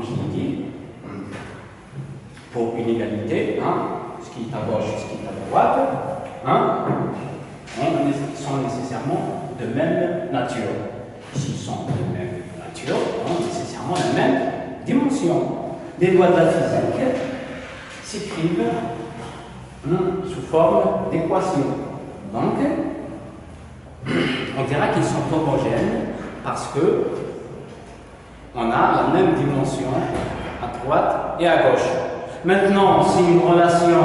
comme je l'ai dit, pour une égalité, hein, ce qui est à gauche et ce qui est à droite, hein, sont nécessairement de même nature. S'ils sont de même nature, ont nécessairement la même dimension. Les lois de la physique s'écrivent sous forme d'équations. Donc, on dira qu'ils sont homogènes parce que on a la même dimension à droite et à gauche. Maintenant, si une relation,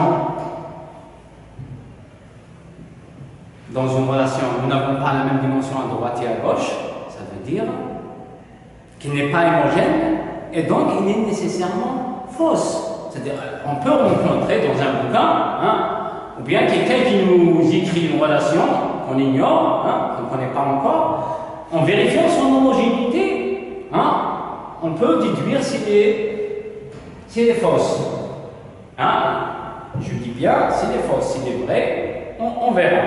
dans une relation, nous n'avons pas la même dimension à droite et à gauche, ça veut dire qu'il n'est pas homogène et donc il est nécessairement fausse. C'est-à-dire, on peut rencontrer dans un bouquin, ou bien quelqu'un qui nous écrit une relation qu'on ignore, qu'on ne connaît pas encore, en vérifiant son homogénéité, on peut déduire si elle est fausse. Je dis bien s'il est fausse, s'il est vrai, on verra.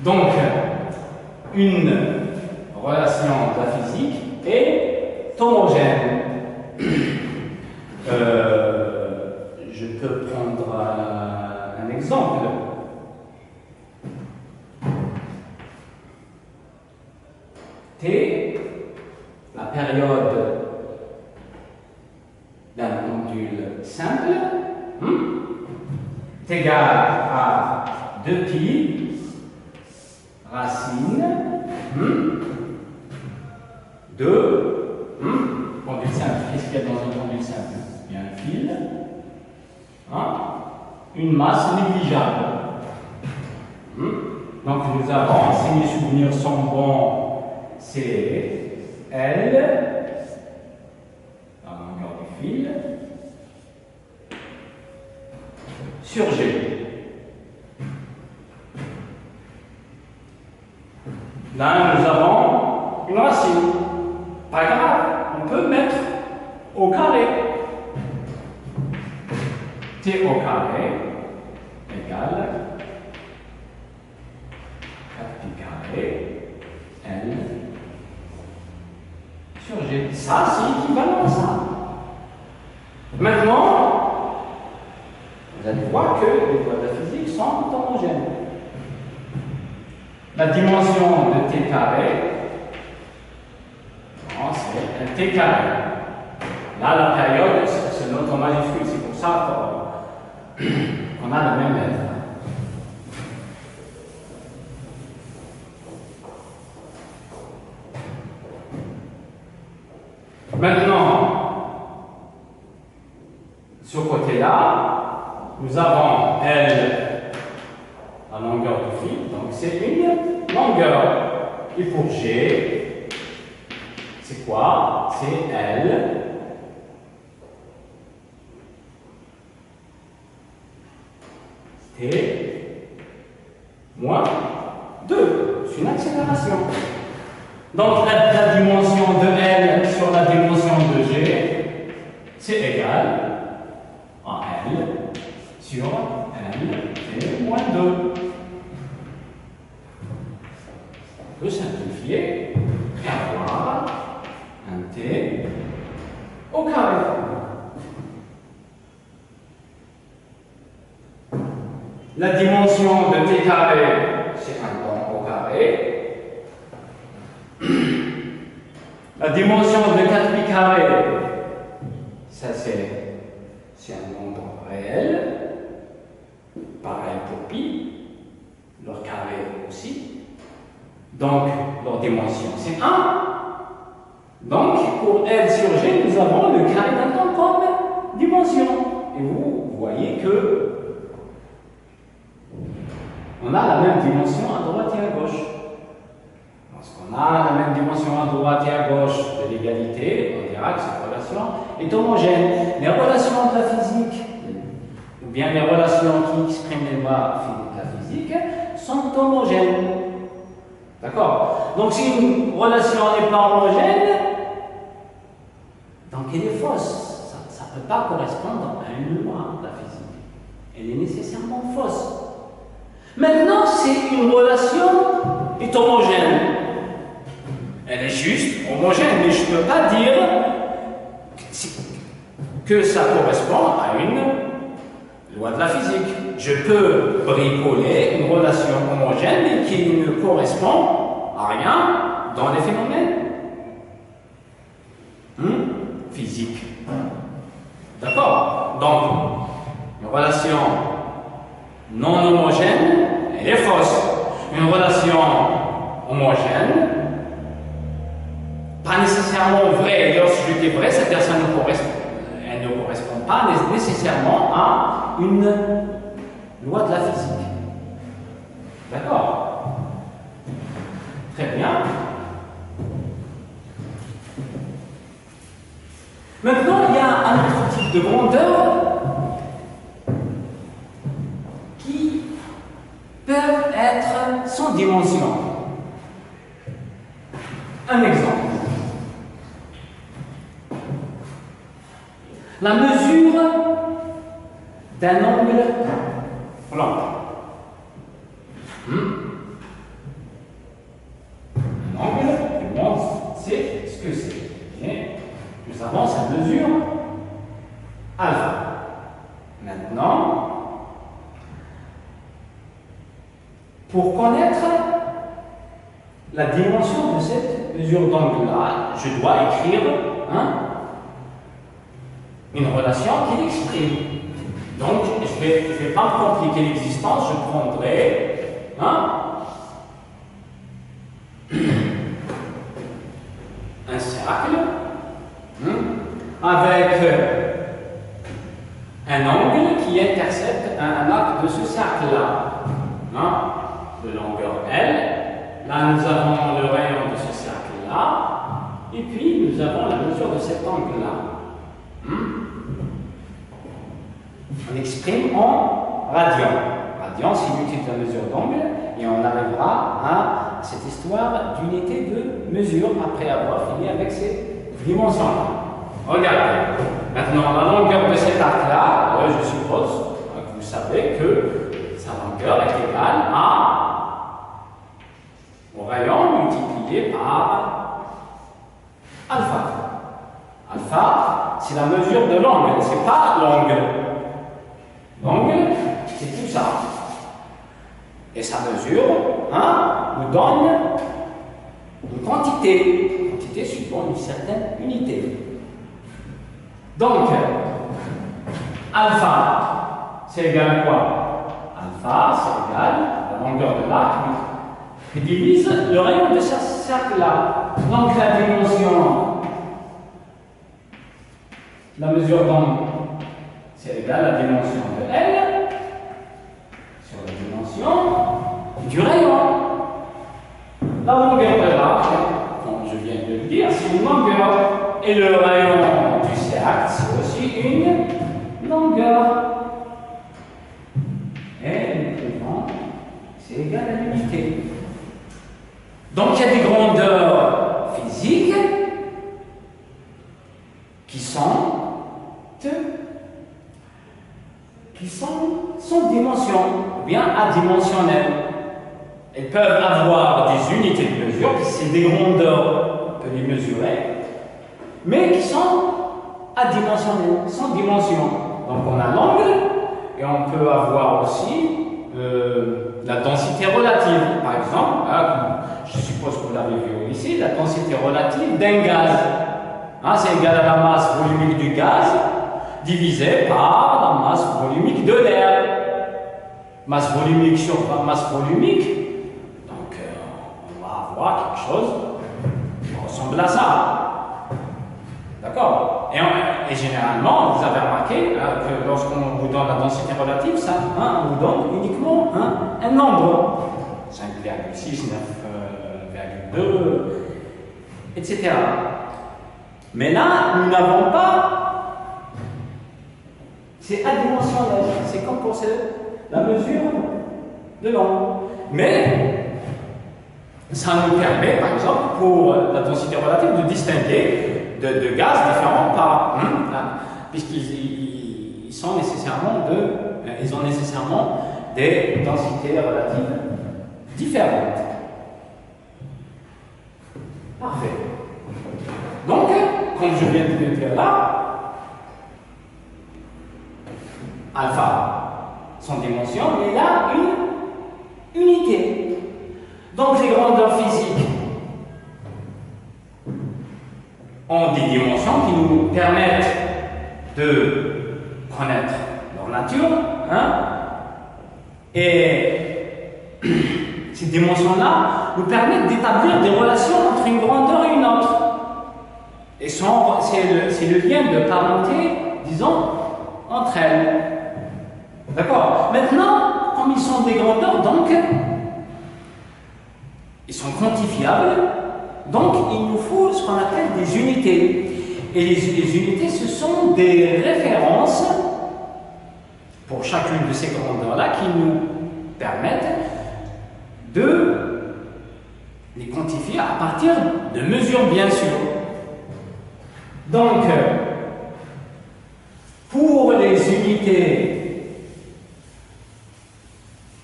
Donc, une relation de la physique est homogène. Je peux prendre un exemple. T, la période d'un pendule simple, est égal à 2π racine de pendule simple. Qu'est-ce qu'il y a dans un pendule simple? Il y a un fil, une masse négligeable. Donc nous avons, si mes souvenirs sont bons, c'est L, la longueur du fil, sur G. Là, nous avons une racine. Pas grave, on peut mettre au carré. T au carré égale 4π carré L sur G. Ça, c'est équivalent à ça. Maintenant, vous allez voir que les lois de la physique sont homogènes. La dimension de T carré, c'est un T carré. Là, la période, c'est notre majuscule, c'est pour ça qu'on a la même lettre. Maintenant, ce côté-là, nous avons L, la longueur du fil, donc c'est une longueur. Et pour G, c'est quoi? C'est L T moins 2. C'est une accélération. Donc la dimension de L sur la dimension de G, c'est égal à L sur L T moins 2. On peut simplifier et avoir un T au carré. La dimension de T carré, c'est un rond au carré. La dimension de 4π carré, ça c'est un nombre réel. Pareil pour pi, leur carré aussi. Donc, leur dimension, c'est 1. Donc, pour L sur G, nous avons le carré d'un temps comme dimension. Et vous voyez que on a la même dimension à droite et à gauche. Lorsqu'on a la même dimension à droite et à gauche de l'égalité, on dira que cette relation est homogène. Les relations de la physique, ou bien les relations qui expriment les lois de la physique, sont homogènes. D'accord? Donc si une relation n'est pas homogène, donc elle est fausse. Ça ne peut pas correspondre à une loi de la physique. Elle est nécessairement fausse. Maintenant, si une relation est homogène, elle est juste homogène, mais je ne peux pas dire que ça correspond à une loi de la physique. Je peux bricoler une relation homogène mais qui ne correspond à rien dans les phénomènes physiques. D'accord? Donc, une relation non homogène, elle est fausse. Une relation homogène, pas nécessairement vraie. Lorsque je dis vrai, cette personne elle ne correspond pas nécessairement à une loi de la physique. D'accord? Très bien. Maintenant, il y a un autre type de grandeur qui peuvent être sans dimension. Un exemple. La mesure d'un angle blanc. Un angle, et bon, c'est ce que c'est. Et nous avons sa mesure alpha. Maintenant, pour connaître la dimension de cette mesure d'angle-là, je dois écrire une relation qui l'exprime. Donc, je ne vais pas me compliquer l'existence, je prendrai un cercle avec un angle qui intercepte un arc de ce cercle-là, de longueur L. Là, nous avons le rayon de ce cercle-là, et puis nous avons la mesure de cet angle-là. On exprime en radian. Radian, c'est l'unité de la mesure d'angle, et on arrivera à cette histoire d'unité de mesure après avoir fini avec ces dimensions-là. Regardez. Maintenant, la longueur de cet arc-là, je suppose que vous savez que sa longueur est égale au rayon multiplié par alpha. Alpha, c'est la mesure de l'angle, ce n'est pas l'angle. L'angle, c'est tout ça. Et sa mesure nous donne une quantité. Une quantité suivant une certaine unité. Donc, alpha, c'est égal à quoi? Alpha, c'est égal à la longueur de l'arc qui divise le rayon de ce cercle-là. Donc, la dimension, la mesure d'angle, c'est égal à la dimension de L sur la dimension du rayon. La longueur de l'arc, comme je viens de le dire, c'est une longueur. Et le rayon du cercle, c'est aussi une longueur. Et nous trouvons c'est égal à l'unité. Donc il y a des grandeurs physiques qui sont sans dimension, ou bien adimensionnelles. Elles peuvent avoir des unités de mesure, c'est des grandeurs, on peut les mesurer, mais qui sont adimensionnelles, sans dimension. Donc on a l'angle, et on peut avoir aussi la densité relative. Par exemple, je suppose que vous l'avez vu ici, la densité relative d'un gaz. C'est égal à la masse volumique du gaz divisé par la masse volumique de l'air. Masse volumique sur masse volumique. Donc, on va avoir quelque chose qui ressemble à ça. D'accord? Et généralement, vous avez remarqué que lorsqu'on vous donne la densité relative, ça, on vous donne uniquement un nombre. 5,6, 9,2, etc. Mais là, nous n'avons pas. C'est adimensionnel. C'est comme pour la mesure de l'angle. Mais ça nous permet, par exemple, pour la densité relative, de distinguer de gaz différents par puisqu'ils sont nécessairement ils ont nécessairement des densités relatives différentes. Parfait. Donc, comme je viens de le dire là, alpha, sans dimension, mais il a une unité. Donc les grandeurs physiques ont des dimensions qui nous permettent de connaître leur nature, hein, et ces dimensions-là nous permettent d'établir des relations entre une grandeur et une autre. Et c'est le lien de parenté, disons, entre elles. D'accord? Maintenant, comme ils sont des grandeurs, donc, ils sont quantifiables, donc il nous faut ce qu'on appelle des unités. Et les unités, ce sont des références pour chacune de ces grandeurs-là qui nous permettent de les quantifier à partir de mesures, bien sûr. Donc, pour les unités,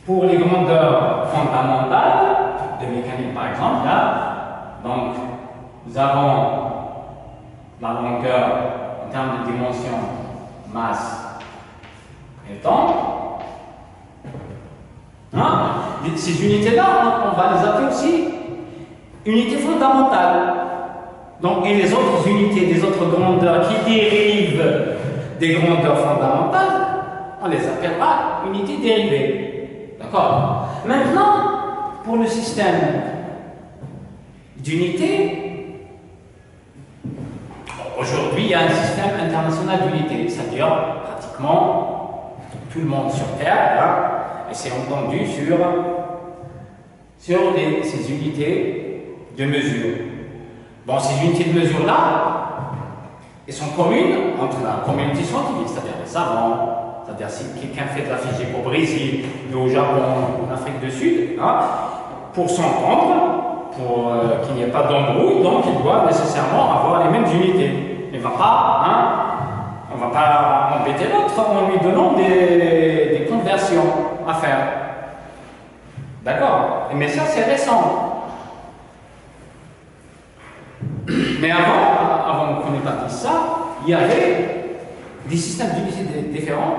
pour les grandeurs fondamentales de mécanique, par exemple, là, donc, nous avons la longueur en termes de dimension, masse et temps. Hein? Ces unités-là, on va les appeler aussi unités fondamentales. Donc, et les autres unités, les autres grandeurs qui dérivent des grandeurs fondamentales, on les appellera unités dérivées. D'accord? Maintenant, pour le système d'unités, aujourd'hui, il y a un système international d'unités, c'est-à-dire pratiquement tout le monde sur Terre, hein, et c'est entendu sur ces unités de mesure. Bon, ces unités de mesure-là, elles sont communes entre la communauté scientifique, c'est-à-dire les savants, c'est-à-dire si quelqu'un fait de la physique au Brésil, ou au Japon, ou en Afrique du Sud, hein, pour s'entendre, pour qu'il n'y ait pas d'embrouille, donc il doit nécessairement avoir les mêmes unités. Il ne va pas, hein, on ne va pas embêter l'autre en lui donnant des conversions à faire. D'accord? Mais ça, c'est récent. Mais avant qu'on établisse ça, il y avait des systèmes d'unités différents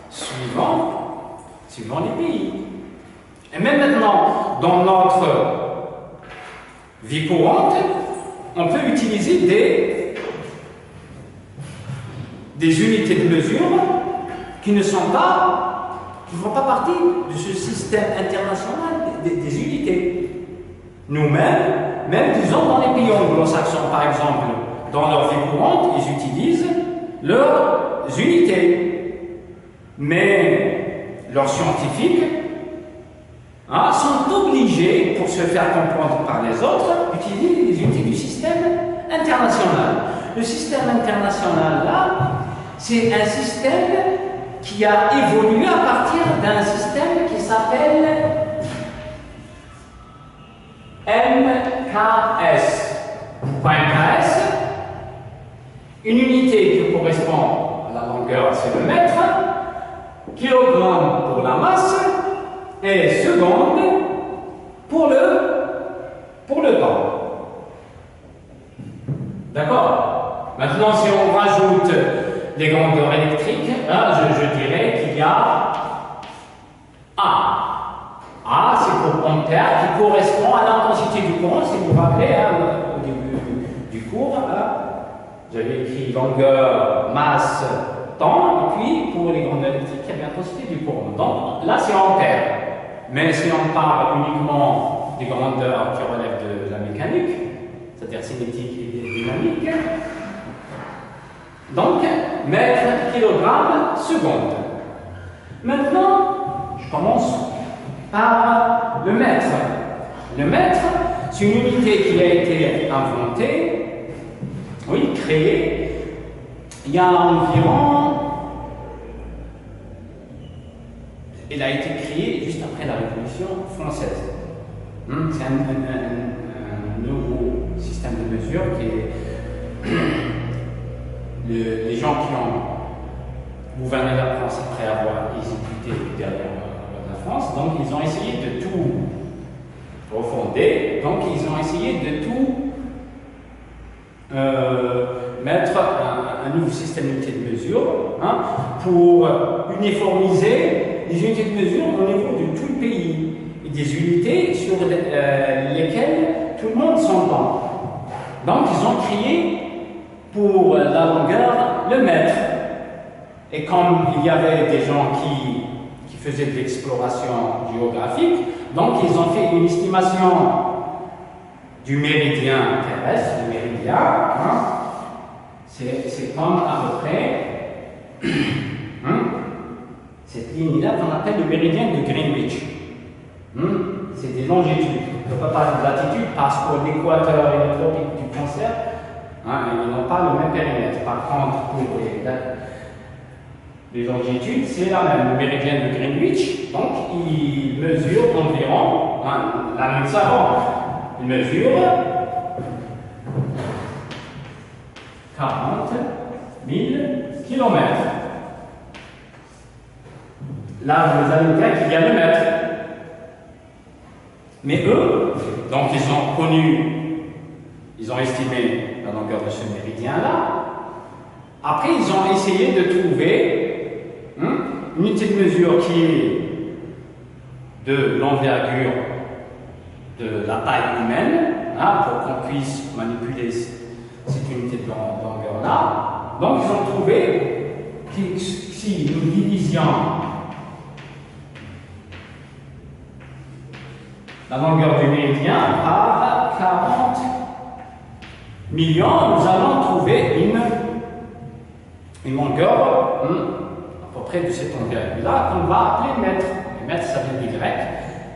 suivant les pays. Et même maintenant, dans notre vie courante, on peut utiliser des unités de mesure qui ne font pas partie de ce système international des unités. Nous-mêmes, même disons dans les pays anglo-saxons par exemple, dans leur vie courante, ils utilisent leurs unités. Mais leurs scientifiques sont obligés, pour se faire comprendre par les autres, d'utiliser les unités du système international. Le système international, là, c'est un système qui a évolué à partir d'un système qui s'appelle MKS. Pourquoi MKS? Une unité qui correspond à la longueur, c'est le mètre, kilogramme pour la masse, et seconde pour le temps. D'accord? Maintenant, si on rajoute les grandeurs électriques, je dirais qu'il y a A. A, c'est pour ampère, qui correspond à l'intensité du courant. Si vous vous rappelez, au début du cours, j'avais écrit longueur, masse, temps, et puis pour les grandeurs électriques, il y a l'intensité du courant. Donc là, c'est ampère. Mais si on parle uniquement des grandeurs qui relèvent de la mécanique, c'est-à-dire cinétique et dynamique, donc mètre, kilogramme, seconde. Maintenant, je commence par le mètre. Le mètre, c'est une unité qui a été inventée, créée, il y a environ. Elle a été créée juste après la Révolution française. C'est un nouveau système de mesure qui est. Les gens qui ont gouverné la France après avoir exécuté derrière la France, donc ils ont essayé de tout refonder, donc ils ont essayé de tout mettre un nouveau système d'unité de mesure pour uniformiser les unités de mesure au niveau de tout le pays et des unités sur lesquelles tout le monde s'entend. Donc, ils ont créé pour la longueur le mètre. Et comme il y avait des gens qui faisaient de l'exploration géographique, donc ils ont fait une estimation du méridien terrestre, du méridien. Hein. C'est comme à peu près cette ligne-là qu'on appelle le méridien de Greenwich. C'est des longitudes. On ne peut pas parler de latitude parce que l'équateur et le tropique du cancer, ils n'ont pas le même périmètre. Par contre, pour les longitudes, c'est la même. Le méridien de Greenwich, donc il mesure environ, la même savant, il mesure 40 000 kilomètres. Là, vous allez me dire qu'il y a le mètre. Mais eux, donc ils ont connu, ils ont estimé la longueur de ce méridien-là. Après, ils ont essayé de trouver une unité de mesure qui est de l'envergure de la taille humaine, pour qu'on puisse manipuler cette unité de longueur-là. Donc, ils ont trouvé que si nous divisions la longueur du méridien par 40 millions, nous allons trouver une longueur à peu près de cette envergure-là qu'on va appeler mètre. Le mètre, ça vient du grec,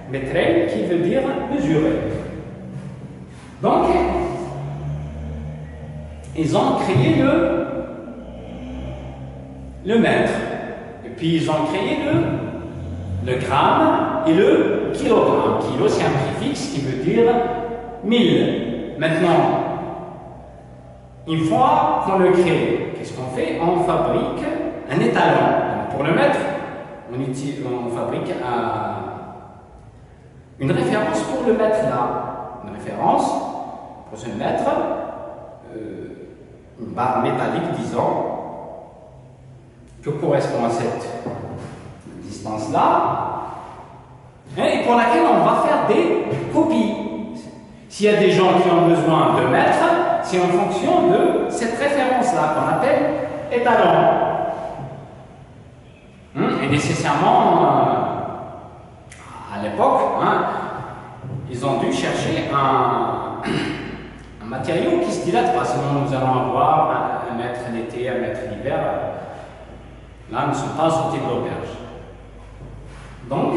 métré, qui veut dire mesurer. Donc, ils ont créé le mètre. Et puis, ils ont créé le gramme et le kilogramme. Kilo, c'est un préfixe qui veut dire 1000. Maintenant, une fois qu'on le crée, qu'est-ce qu'on fait? On fabrique un étalon. Pour le mètre, on fabrique une référence pour le mètre là. Une référence pour ce mètre, une barre métallique, disons, que correspond à cette distance-là, et pour laquelle on va faire des copies. S'il y a des gens qui ont besoin de mètres, c'est en fonction de cette référence-là qu'on appelle étalon. Et nécessairement, à l'époque, ils ont dû chercher un matériau qui se dilate pas, sinon nous allons avoir un mètre l'été, un mètre l'hiver. Là, nous ne sommes pas au type d'auberge. Donc,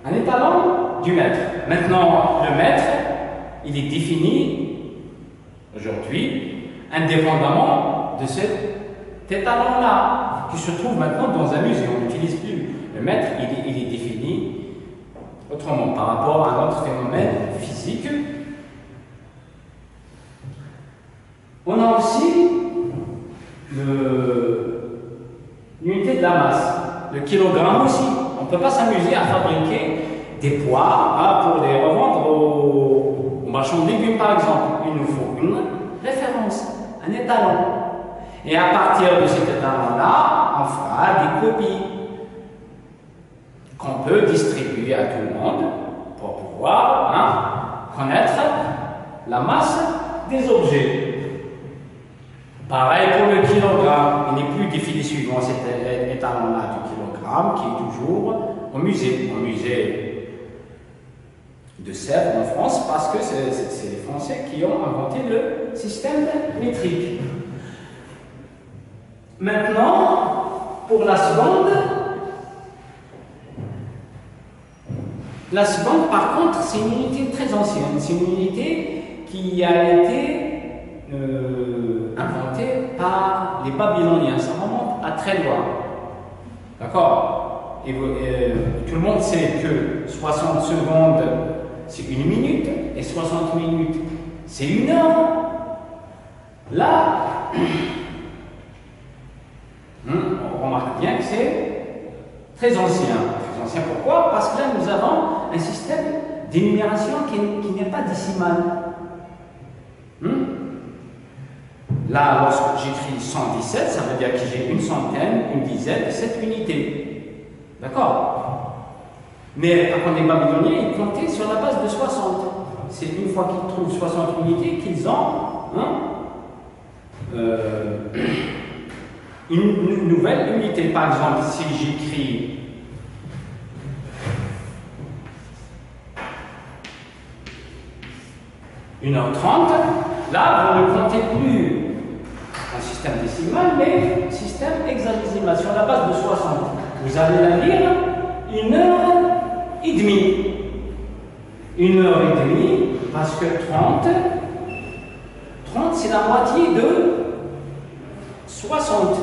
un étalon du mètre. Maintenant, le mètre, il est défini aujourd'hui indépendamment de cet étalon-là, qui se trouve maintenant dans un musée. On n'utilise plus. Le mètre, il est défini autrement par rapport à un autre phénomène physique. On a aussi l'unité de la masse, le kilogramme aussi. On ne peut pas s'amuser à fabriquer des poids pour les revendre aux marchands de légumes, par exemple. Il nous faut une référence, un étalon. Et à partir de cet étalon-là, on fera des copies qu'on peut distribuer à tout le monde pour pouvoir connaître la masse des objets. Pareil pour le kilogramme, il n'est plus défini suivant cet étalon-là du kilogramme qui est toujours au musée de Sèvres en France, parce que c'est les Français qui ont inventé le système métrique. Maintenant, pour la seconde, par contre, c'est une unité très ancienne. C'est une unité qui a été inventée par les Babyloniens. Ça remonte à très loin. D'accord? Et tout le monde sait que 60 secondes, c'est une minute, et 60 minutes, c'est une heure. Là, on remarque bien que c'est très ancien. Très ancien, pourquoi? Parce que là, nous avons un système d'énumération qui n'est pas décimal. Là, lorsque j'écris 117, ça veut dire que j'ai une centaine, une dizaine de cette unité. D'accord? Mais quand les Babyloniens, ils comptaient sur la base de 60. C'est une fois qu'ils trouvent 60 unités qu'ils ont une nouvelle unité. Par exemple, si j'écris une heure 30, là, vous ne comptez plus un système décimal, mais système hexadécimal sur la base de 60. Vous allez la lire 1h30. 1h30, parce que 30 c'est la moitié de 60.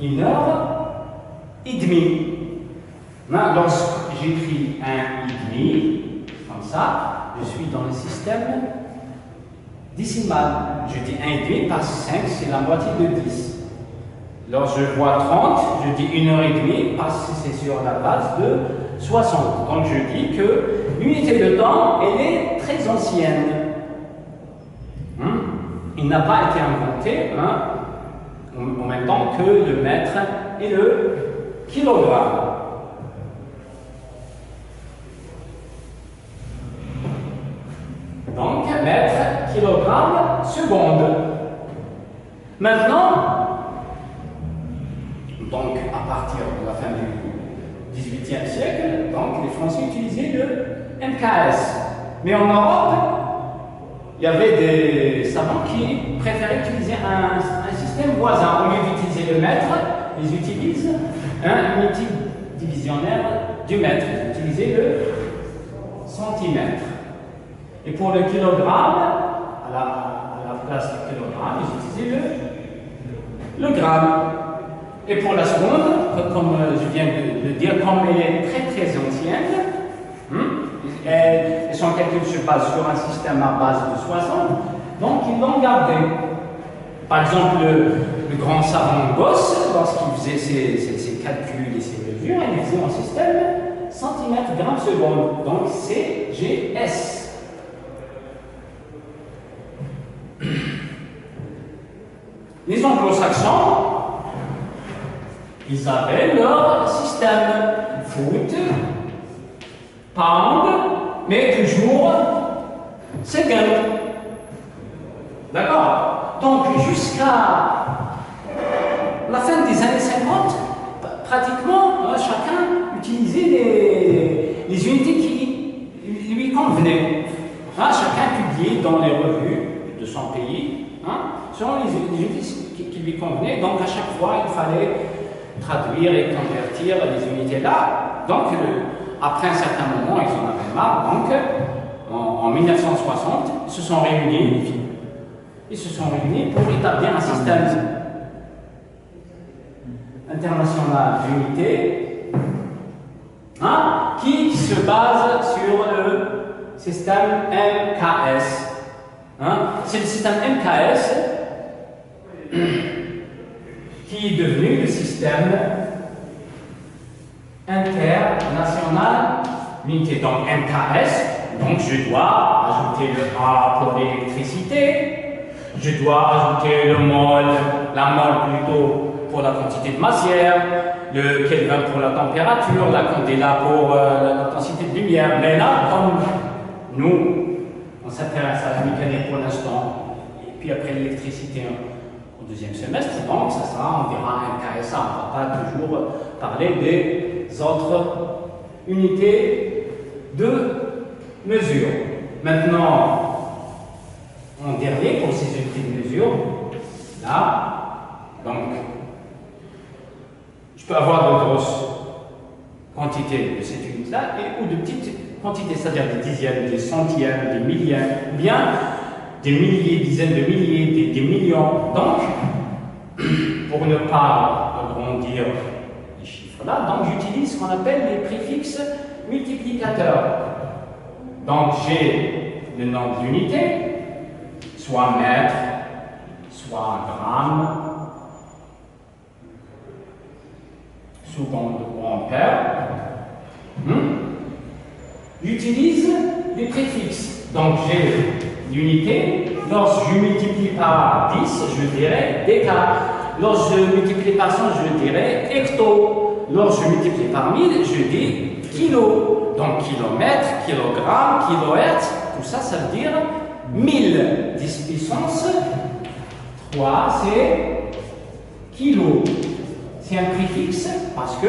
1h30. Lorsque j'écris 1,5, comme ça, je suis dans le système décimal. Je dis 1,5 par 5, c'est la moitié de 10. Lorsque je vois 30, je dis 1h30 parce que c'est sur la base de 60. Donc je dis que l'unité de temps, elle est très ancienne. Il n'a pas été inventé en même temps que le mètre et le kilogramme. Donc, mètre, kilogramme, seconde. Maintenant, donc à partir de la fin du XVIIIe siècle, donc les Français utilisaient le MKS. Mais en Europe, il y avait des savants qui préféraient utiliser un système voisin. Au lieu d'utiliser le mètre, ils utilisent un unité divisionnaire du mètre. Ils utilisaient le centimètre. Et pour le kilogramme, à la place du kilogramme, ils utilisaient le gramme. Et pour la seconde, comme je viens de le dire, comme elle est très très ancienne, et son calcul se base sur un système à base de 60, donc ils l'ont gardé. Par exemple, le grand savant Gauss, lorsqu'il faisait ses calculs et ses mesures, il faisait en système centimètre, gramme, seconde, donc CGS. Les anglo-saxons, ils avaient leur système foot, pound, mais toujours second. D'accord? Donc jusqu'à la fin des années 50, pratiquement chacun utilisait les unités qui lui convenaient. Chacun publiait dans les revues de son pays selon les unités qui lui convenaient. Donc à chaque fois, il fallait traduire et convertir les unités là. Donc, après un certain moment, ils en avaient marre. Donc, en 1960, ils se sont réunis. Ils se sont réunis pour établir un système international d'unités qui se base sur le système MKS. C'est le système MKS qui est devenu le système international d'unité. Donc MKS, donc je dois ajouter le A pour l'électricité, je dois ajouter le mol, la mol plutôt pour la quantité de matière, le Kelvin pour la température, la candela pour l'intensité de lumière. Mais là, comme nous, on s'intéresse à la mécanique pour l'instant, et puis après l'électricité au deuxième semestre, donc ça sera, on verra un KSA, on ne va pas toujours parler des autres unités de mesure. Maintenant, en dernier, pour ces unités de mesure, là, donc, je peux avoir de grosses quantités de cette unité-là ou de petites quantités, c'est-à-dire des dixièmes, des centièmes, des millièmes, ou bien des milliers, dizaines de milliers, des millions. Donc, pour ne pas agrandir les chiffres-là, donc j'utilise ce qu'on appelle les préfixes multiplicateurs. Donc j'ai le nombre d'unités, soit mètre, soit gramme, seconde ou ampère. J'utilise les préfixes. Donc j'ai l'unité. Lorsque je multiplie par 10, je dirais déca. Lorsque je multiplie par 100, je dirais hecto. Lorsque je multiplie par 1000, je dis kilo. Donc kilomètre, kilogramme, kilohertz, tout ça, ça veut dire 1000. 10 puissance 3, c'est kilo. C'est un préfixe parce que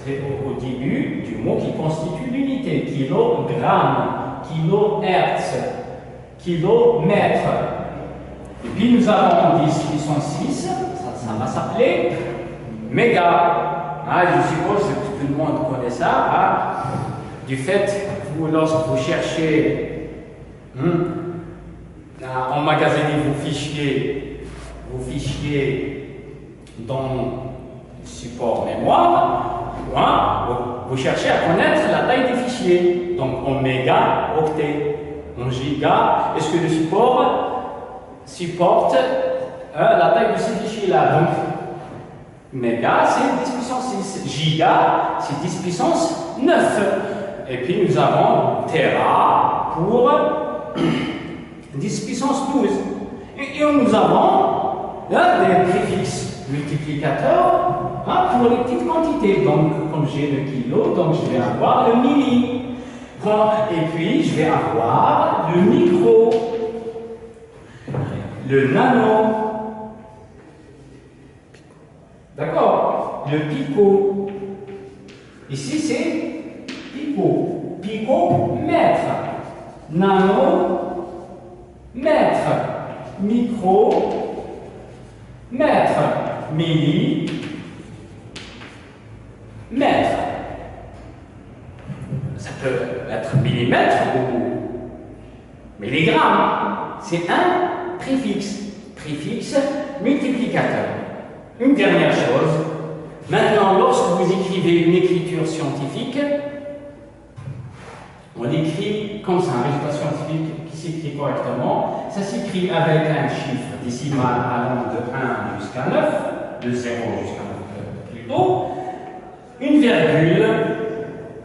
c'est au début du mot qui constitue l'unité. Kilogramme, kilohertz, kilomètre. Et puis nous avons 10 puissance 6, ça va s'appeler méga. Ah, je suppose que tout le monde connaît ça. Ah, du fait, lorsque vous cherchez à emmagasiner vos fichiers dans le support mémoire, vous cherchez à connaître la taille des fichiers. Donc en méga, octet, en giga. Est-ce que le support supporte la taille de ces fichiers-là? Donc, méga, c'est 10 puissance 6. Giga, c'est 10 puissance 9. Et puis nous avons Tera pour 10 puissance 12. Et nous avons des préfixes multiplicateurs pour les petites quantités. Donc, comme j'ai le kilo, donc je vais avoir le milli. Et puis, je vais avoir le micro, le nano. D'accord? Le pico. Ici, c'est pico. Pico, mètre. Nano, mètre. Micro, mètre. Milli, mètre. Ça peut être millimètre ou milligramme. C'est un préfixe. Préfixe multiplicateur. Une dernière chose. Maintenant, lorsque vous écrivez une écriture scientifique, on écrit comme ça, un résultat scientifique qui s'écrit correctement. Ça s'écrit avec un chiffre décimal allant de 1 jusqu'à 9, de 0 jusqu'à 9 plutôt, une virgule,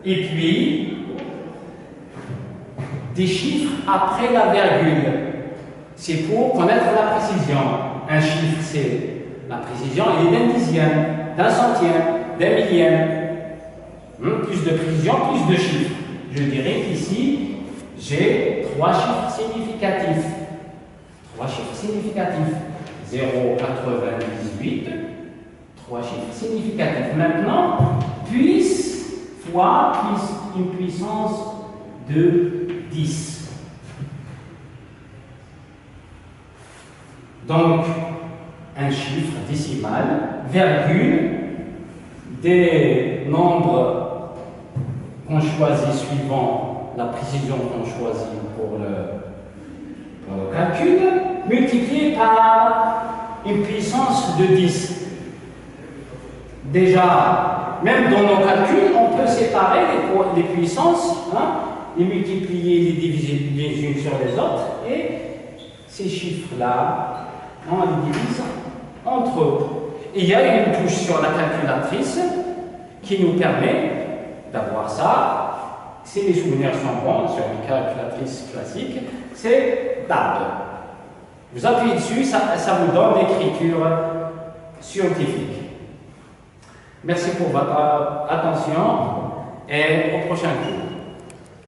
et puis des chiffres après la virgule. C'est pour connaître la précision. Un chiffre, c'est la précision, il est d'un dixième, d'un centième, d'un millième. Plus de précision, plus de chiffres. Je dirais qu'ici, j'ai 3 chiffres significatifs. 3 chiffres significatifs. 0,98. 3 chiffres significatifs. Maintenant, plus fois plus une puissance de 10. Donc, un chiffre décimal, virgule, des nombres qu'on choisit suivant la précision qu'on choisit pour le calcul, multiplié par une puissance de 10. Déjà, même dans nos calculs, on peut séparer les puissances, les multiplier, les diviser les unes sur les autres, et ces chiffres-là, on les divise entre eux. Et il y a une touche sur la calculatrice qui nous permet d'avoir ça. Si les souvenirs sont bons sur une calculatrice classique, c'est DAB. Vous appuyez dessus, ça vous donne l'écriture scientifique. Merci pour votre attention et au prochain cours.